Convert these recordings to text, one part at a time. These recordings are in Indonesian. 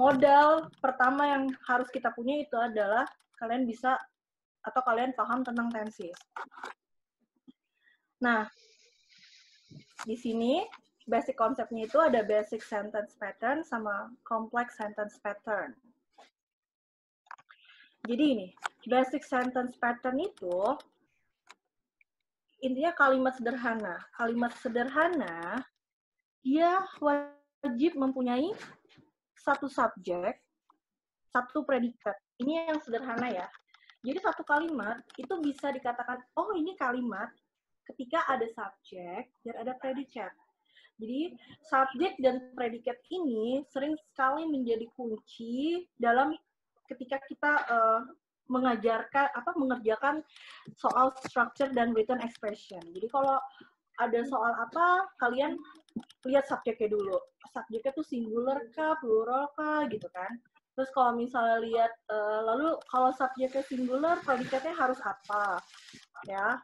Modal pertama yang harus kita punya itu adalah kalian bisa atau kalian paham tentang tenses. Nah, di sini basic konsepnya itu ada basic sentence pattern sama complex sentence pattern. Jadi ini, basic sentence pattern itu intinya kalimat sederhana. Kalimat sederhana, dia wajib mempunyai satu subjek, satu predikat. Ini yang sederhana ya. Jadi satu kalimat itu bisa dikatakan, oh ini kalimat ketika ada subjek dan ada predikat. Jadi subjek dan predikat ini sering sekali menjadi kunci dalam ketika kita mengerjakan soal structure dan written expression. Jadi kalau ada soal apa, kalian lihat subjeknya dulu. Subjeknya tuh singular kah, plural kah, gitu kan. Terus kalau misalnya lihat, lalu kalau subjeknya singular, predikatnya harus apa, ya.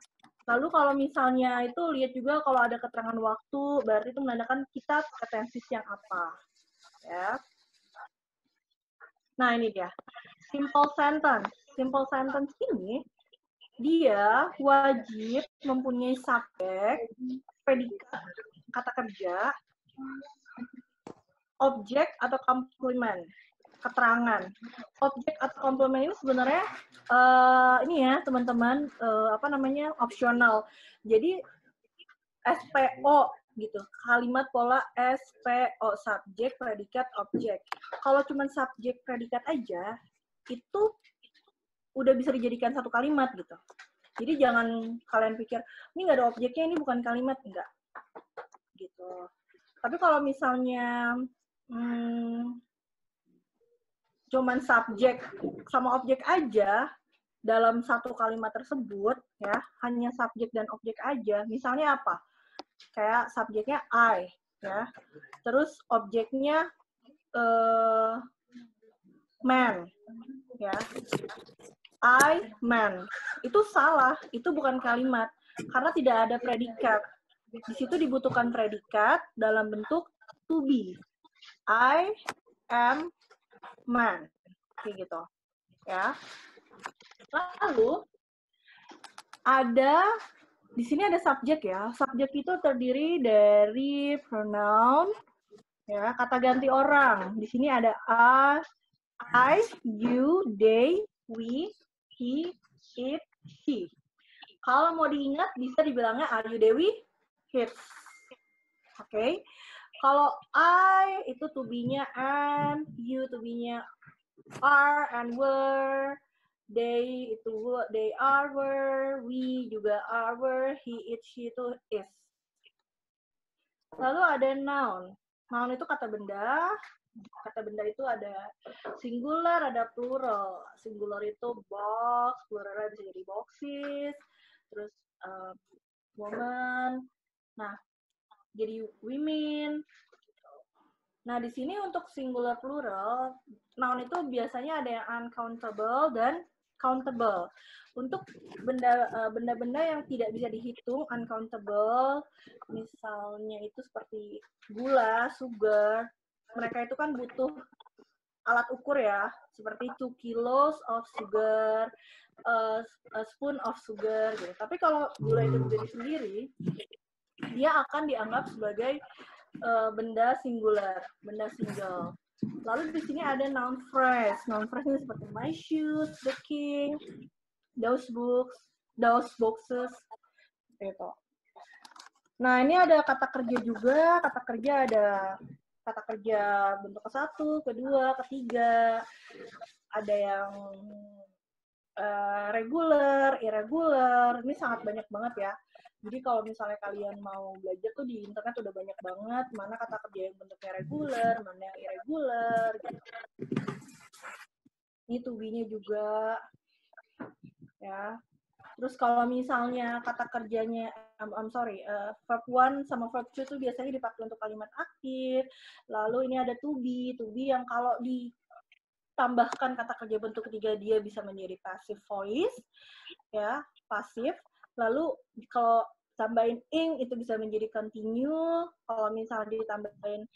Lalu kalau misalnya itu lihat juga kalau ada keterangan waktu, berarti itu menandakan kita pakai tenses yang apa, ya. Nah ini dia, simple sentence. Simple sentence ini dia wajib mempunyai subjek, predikat, kata kerja, objek atau komplement, keterangan. Objek atau komplement ini sebenarnya ini ya teman-teman opsional. Jadi SPO gitu, kalimat pola SPO, subjek, predikat, objek. Kalau cuma subjek, predikat aja, itu udah bisa dijadikan satu kalimat gitu. Jadi jangan kalian pikir, ini nggak ada objeknya, ini bukan kalimat, enggak. Gitu. Tapi kalau misalnya cuman subjek sama objek aja dalam satu kalimat tersebut, ya, hanya subjek dan objek aja, misalnya apa? Kayak subjeknya I, ya, terus objeknya man, ya, I man, itu salah, itu bukan kalimat karena tidak ada predikat. Di situ dibutuhkan predikat dalam bentuk to be. I am man, kayak gitu, ya. Lalu ada di sini ada subjek ya. Subjek itu terdiri dari pronoun, ya, kata ganti orang. Di sini ada I, you, they, we, he, it, she. Kalau mau diingat bisa dibilangnya are you, Dewi, hits. Oke. Okay. Kalau I itu to be-nya am, you to be-nya are and were, they itu they are were, we juga are were, he it she itu is. Lalu ada noun. Noun itu kata benda. Kata benda itu ada singular, ada plural. Singular itu box, plural bisa jadi boxes, terus woman. Nah, jadi women. Nah, di sini untuk singular plural, noun itu biasanya ada yang uncountable dan countable. Untuk benda-benda yang tidak bisa dihitung, uncountable, misalnya itu seperti gula, sugar, mereka itu kan butuh alat ukur ya, seperti 2 kilos of sugar, a spoon of sugar, gitu. Tapi kalau gula itu berdiri sendiri, dia akan dianggap sebagai benda singular, benda single. Lalu di sini ada noun phrase. Noun phrase ini seperti my shoes, the king, those books, those boxes, gitu. Nah ini ada kata kerja juga. Kata kerja ada kata kerja bentuk ke-1, kedua, ketiga. Ada yang regular, irregular. Ini sangat banyak banget ya. Jadi kalau misalnya kalian mau belajar tuh di internet udah banyak banget mana kata kerja yang bentuknya regular, mana yang irregular, gitu. Ini to be-nya juga, ya. Terus kalau misalnya kata kerjanya, verb 1 sama verb 2 tuh biasanya dipakai untuk kalimat aktif. Lalu ini ada to be yang kalau di tambahkan kata kerja bentuk ketiga, dia bisa menjadi passive voice, ya, pasif. Lalu kalau tambahin ing itu bisa menjadi continue. Kalau misalnya ditambahin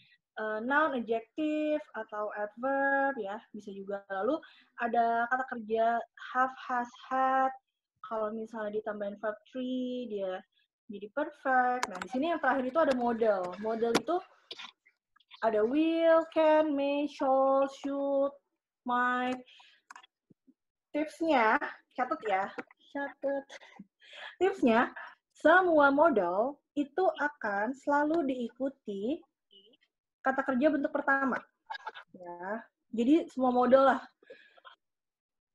noun, adjective, atau adverb, ya, bisa juga. Lalu ada kata kerja have, has, had. Kalau misalnya ditambahin verb 3, dia jadi perfect. Nah, di sini yang terakhir itu ada model. Model itu ada will, can, may, shall, should, might. Tipsnya, catat ya. Catat. Tipsnya, semua model itu akan selalu diikuti kata kerja bentuk pertama. Ya. Jadi semua model lah.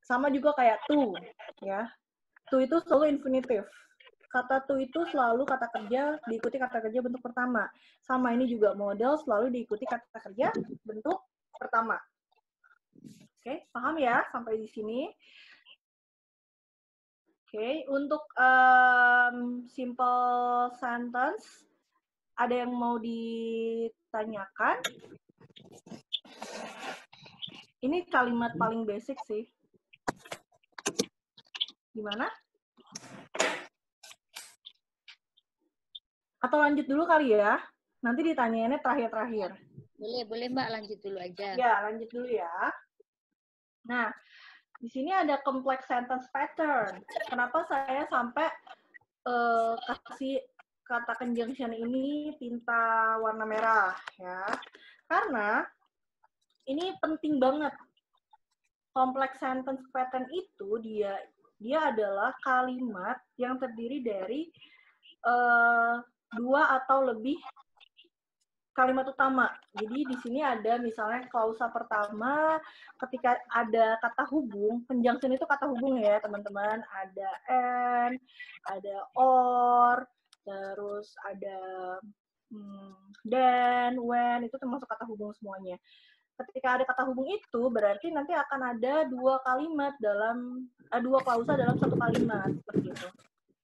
Sama juga kayak to, ya. To itu selalu infinitive. Kata to itu selalu kata kerja diikuti kata kerja bentuk pertama. Sama ini juga model selalu diikuti kata kerja bentuk pertama. Oke, paham ya sampai di sini? Oke, untuk simple sentence, ada yang mau ditanyakan? Ini kalimat paling basic sih. Gimana? Atau lanjut dulu kali ya? Nanti ditanyainnya terakhir-terakhir. Boleh Mbak, lanjut dulu aja. Ya, lanjut dulu ya. Nah, di sini ada complex sentence pattern. Kenapa saya sampai kasih kata conjunction ini tinta warna merah, ya? Karena ini penting banget. Complex sentence pattern itu dia adalah kalimat yang terdiri dari dua atau lebih kalimat utama. Jadi di sini ada misalnya klausa pertama, ketika ada kata hubung, conjunction itu kata hubung ya teman-teman, ada and, ada or, terus ada then, when, itu termasuk kata hubung semuanya. Ketika ada kata hubung itu berarti nanti akan ada dua kalimat dalam dua klausa dalam satu kalimat seperti itu.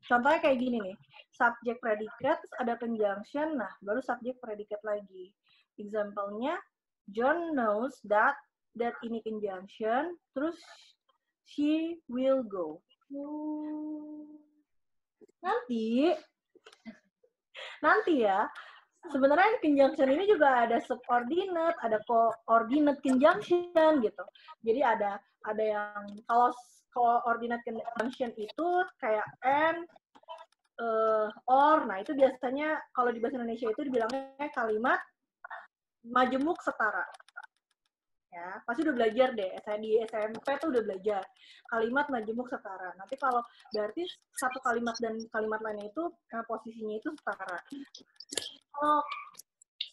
Contohnya kayak gini nih, subject predicate ada conjunction, nah baru subject predicate lagi. Example-nya, John knows that ini conjunction, terus she will go. Nanti ya, sebenarnya conjunction ini juga ada subordinate, ada coordinate conjunction gitu. Jadi ada yang kalau coordinate conjunction itu kayak and, or, nah itu biasanya kalau di bahasa Indonesia itu dibilangnya kalimat majemuk setara. Ya, pasti udah belajar deh. Saya di SMP tuh udah belajar kalimat majemuk setara. Nanti kalau berarti satu kalimat dan kalimat lainnya itu posisinya itu setara. Kalau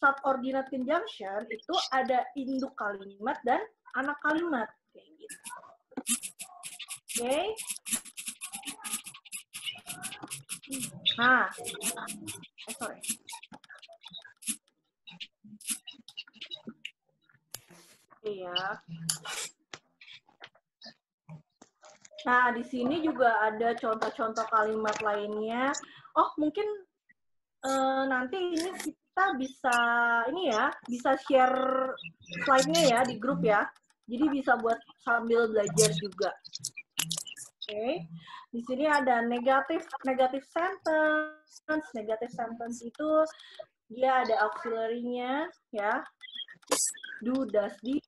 subordinate conjunction itu ada induk kalimat dan anak kalimat kayak gitu. Oke. Nah, sorry. Iya. Nah, di sini juga ada contoh-contoh kalimat lainnya. Oh, mungkin nanti ini kita bisa bisa share slide-nya ya di grup ya. Jadi bisa buat sambil belajar juga. Oke. Di sini ada negative sentence. Negative sentence itu dia ada auxiliary-nya ya. Do, does, did.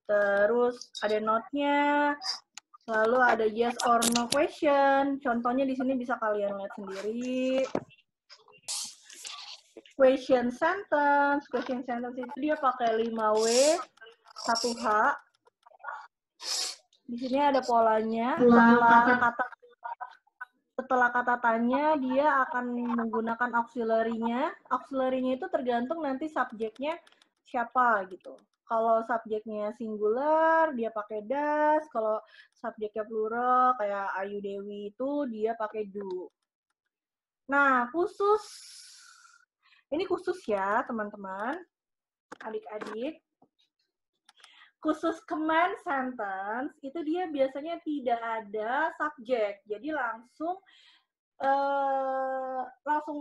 Terus ada not-nya. Lalu ada yes or no question. Contohnya di sini bisa kalian lihat sendiri. Question sentence itu dia pakai 5W, 1H. Di sini ada polanya. Setelah kata tanya, dia akan menggunakan auxiliary-nya. Auxiliary-nya itu tergantung nanti subjeknya siapa gitu. Kalau subjeknya singular, dia pakai does. Kalau subjeknya plural, kayak Ayu Dewi itu, dia pakai do. Nah, ini khusus ya, teman-teman, adik-adik. Khusus command sentence, itu dia biasanya tidak ada subjek. Jadi langsung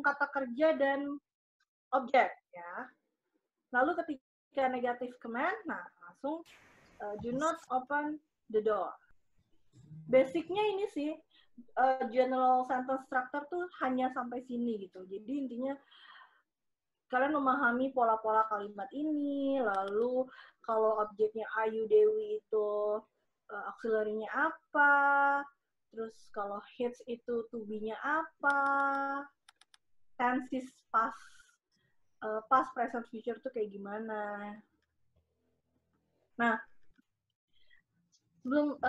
kata kerja dan objek ya. Lalu ketika negative command, nah langsung Do not open the door. Basicnya ini sih, general sentence structure tuh hanya sampai sini gitu. Jadi intinya kalian memahami pola-pola kalimat ini, lalu kalau objeknya Ayu Dewi itu auxiliary-nya apa, terus kalau hits itu to be-nya apa, tenses past, present, future tuh kayak gimana. Nah, belum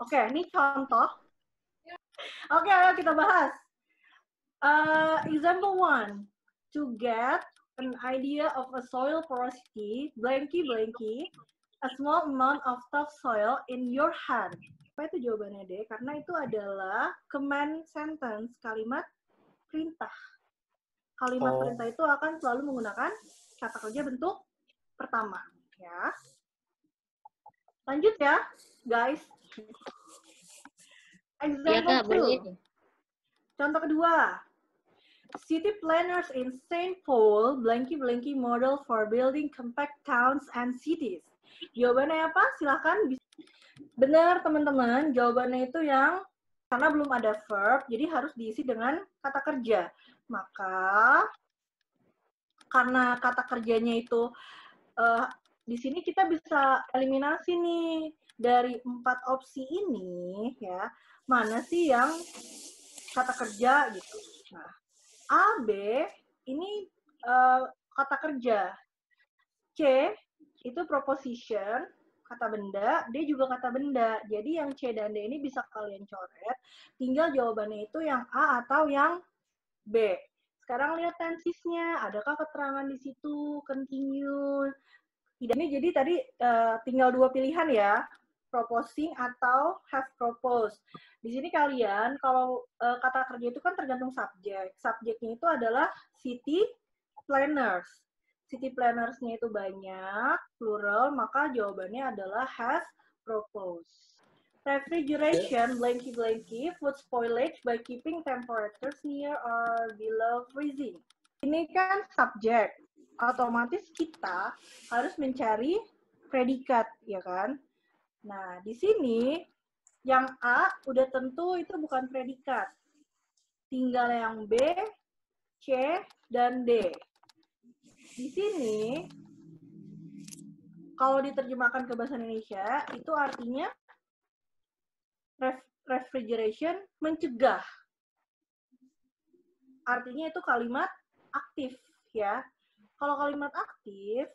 oke, ini contoh. Oke, ayo kita bahas. Example 1. To get an idea of a soil porosity, blanky, a small amount of topsoil in your hand. Apa itu jawabannya, deh? Karena itu adalah command sentence, kalimat perintah. Kalimat perintah itu akan selalu menggunakan kata kerja bentuk pertama. Ya. Lanjut ya, guys. Example 2. Contoh kedua. City planners in St. Paul, blanky model for building compact towns and cities. Jawabannya apa? Silahkan. Benar, teman-teman. Jawabannya itu yang, karena belum ada verb, jadi harus diisi dengan kata kerja. Maka, karena kata kerjanya itu, di sini kita bisa eliminasi nih, dari 4 opsi ini, ya, mana sih yang kata kerja gitu. Nah, A, B, ini kata kerja. C, itu proposition, kata benda. D juga kata benda. Jadi yang C dan D ini bisa kalian coret. Tinggal jawabannya itu yang A atau yang B. Sekarang lihat tensesnya. Adakah keterangan di situ? Continue. Tidak. Ini jadi tadi tinggal 2 pilihan ya. Proposing atau have proposed. Di sini kalian, kalau kata kerja itu kan tergantung subjek. Subjeknya itu adalah city planners. City planners-nya itu banyak, plural, maka jawabannya adalah have proposed. Refrigeration, blanky, food spoilage by keeping temperatures near or below freezing. Ini kan subjek. Otomatis kita harus mencari predikat, ya kan? Nah, di sini yang A udah tentu itu bukan predikat. Tinggal yang B, C, dan D. Di sini, kalau diterjemahkan ke bahasa Indonesia, itu artinya refrigeration, mencegah. Artinya itu kalimat aktif, ya. Kalau kalimat aktif,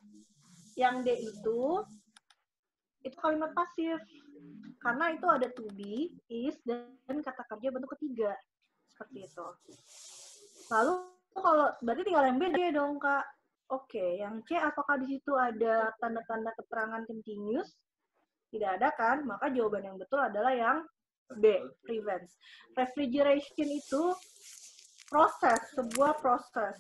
yang D itu kalimat pasif. Karena itu ada to be, is, dan kata kerja bentuk ketiga. Seperti itu. Lalu, kalau berarti tinggal yang B dong, Kak. Oke, yang C, apakah di situ ada tanda-tanda keterangan continuous? Tidak ada kan? Maka jawaban yang betul adalah yang B, prevents. Refrigeration itu proses, sebuah proses.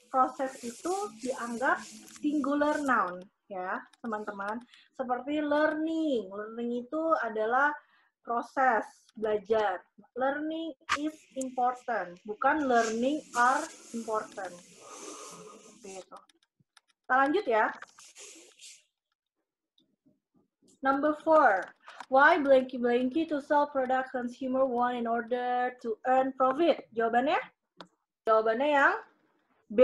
Proses itu dianggap singular noun, ya, teman-teman. Seperti learning. Learning itu adalah proses belajar. Learning is important, bukan learning are important. Seperti itu. Kita lanjut ya. Number 4. Why blanky to sell product consumer want in order to earn profit? Jawabannya? Jawabannya yang B.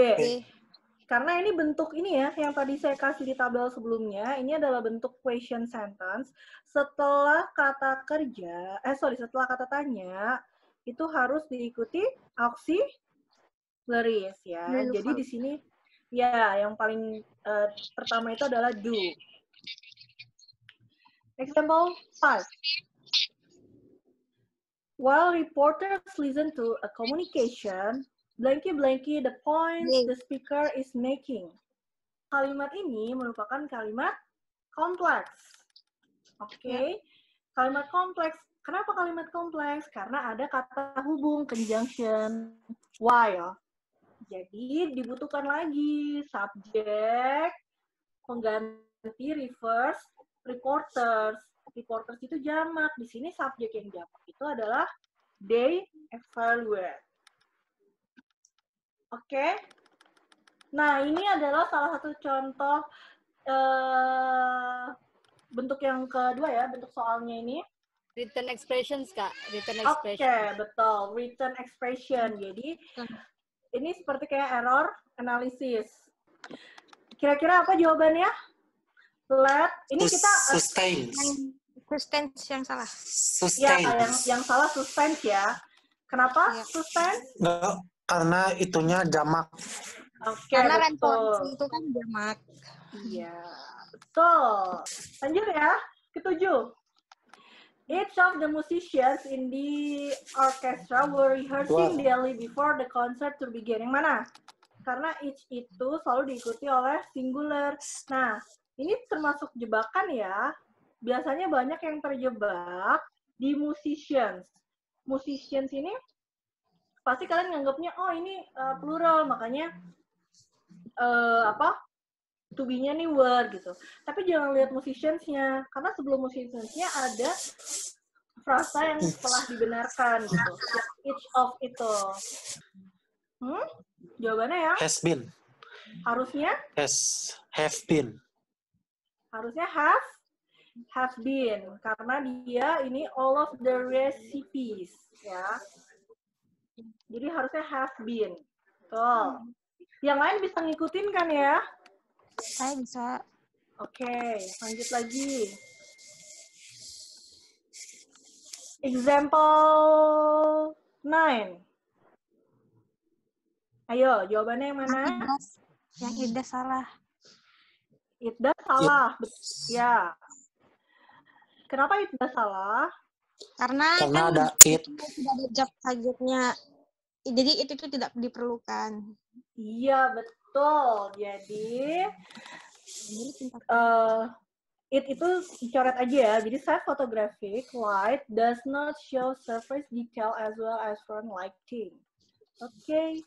Karena ini bentuk ini ya, yang tadi saya kasih di tabel sebelumnya, ini adalah bentuk question sentence. Setelah kata kerja, setelah kata tanya, itu harus diikuti auxiliaries ya. Jadi di sini, ya, yang paling pertama itu adalah do. Example 5. While reporters listen to a communication, blanky the point the speaker is making. Kalimat ini merupakan kalimat kompleks. Oke. Kalimat kompleks. Kenapa kalimat kompleks? Karena ada kata hubung, conjunction, while. Jadi dibutuhkan lagi subjek, pengganti reverse, reporters. Reporters itu jamak. Di sini subjek yang jamak itu adalah they evaluate. Oke. Nah, ini adalah salah satu contoh bentuk yang kedua ya, bentuk soalnya ini. Written expressions, Kak. Written Oke, expression. betul. Written expression. Jadi, ini seperti kayak error analysis. Kira-kira apa jawabannya? Ini kita... Sustain. Suspense yang salah. Ya, Sustain. yang salah suspense ya. Kenapa suspense? Nggak, karena itunya jamak. Oke, Karena betul. itu kan jamak. Iya, betul. Lanjut ya, ketujuh. Each of the musicians in the orchestra were rehearsing daily before the concert to begin. Yang mana? Karena each itu selalu diikuti oleh singular. Nah, ini termasuk jebakan ya. Biasanya banyak yang terjebak di musicians. Musicians ini pasti kalian nganggapnya, oh ini plural, makanya to be-nya nih were gitu. Tapi jangan lihat musicians-nya, karena sebelum musicians-nya ada frasa yang telah dibenarkan gitu. Each of itu. Jawabannya ya? Has been. Harusnya? Have been. Harusnya have been. Karena dia ini all of the recipes. Ya. Jadi harusnya have been. Tuh. Yang lain bisa ngikutin kan ya? Saya bisa. Oke, lanjut lagi. Example 9. Ayo, jawabannya yang mana? Yang Ida salah. Ida salah. Ya. Kenapa Ida salah? Karena kan ada it. Tidak ada job targetnya. Jadi itu tidak diperlukan. Iya, betul. Jadi it itu dicoret aja ya. Jadi side photographic light does not show surface detail as well as front lighting. Oke.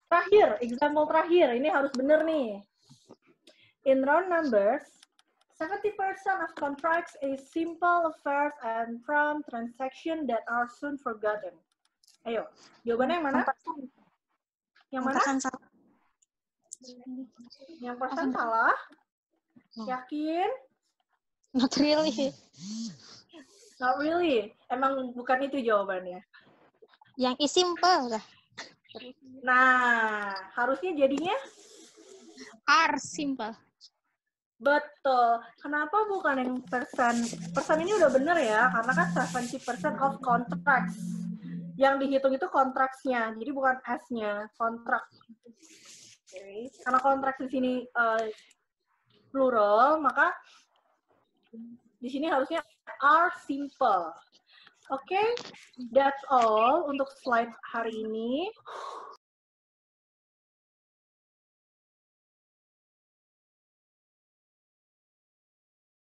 Terakhir, example terakhir. Ini harus bener nih. In round numbers, 70% of contracts is simple affairs and prompt transaction that are soon forgotten. Ayo, jawabannya yang mana? Yang mana? Yang persen salah? Yakin? Not really. Not really. Emang bukan itu jawabannya. Yang is simple lah. Nah, harusnya jadinya? Are simple. Betul. Kenapa bukan yang persen? Persen ini udah bener ya, karena kan 70% of contracts. Yang dihitung itu kontraknya, jadi bukan S-nya, kontrak. Okay. Karena kontrak di sini plural, maka di sini harusnya are simple. Oke, that's all untuk slide hari ini.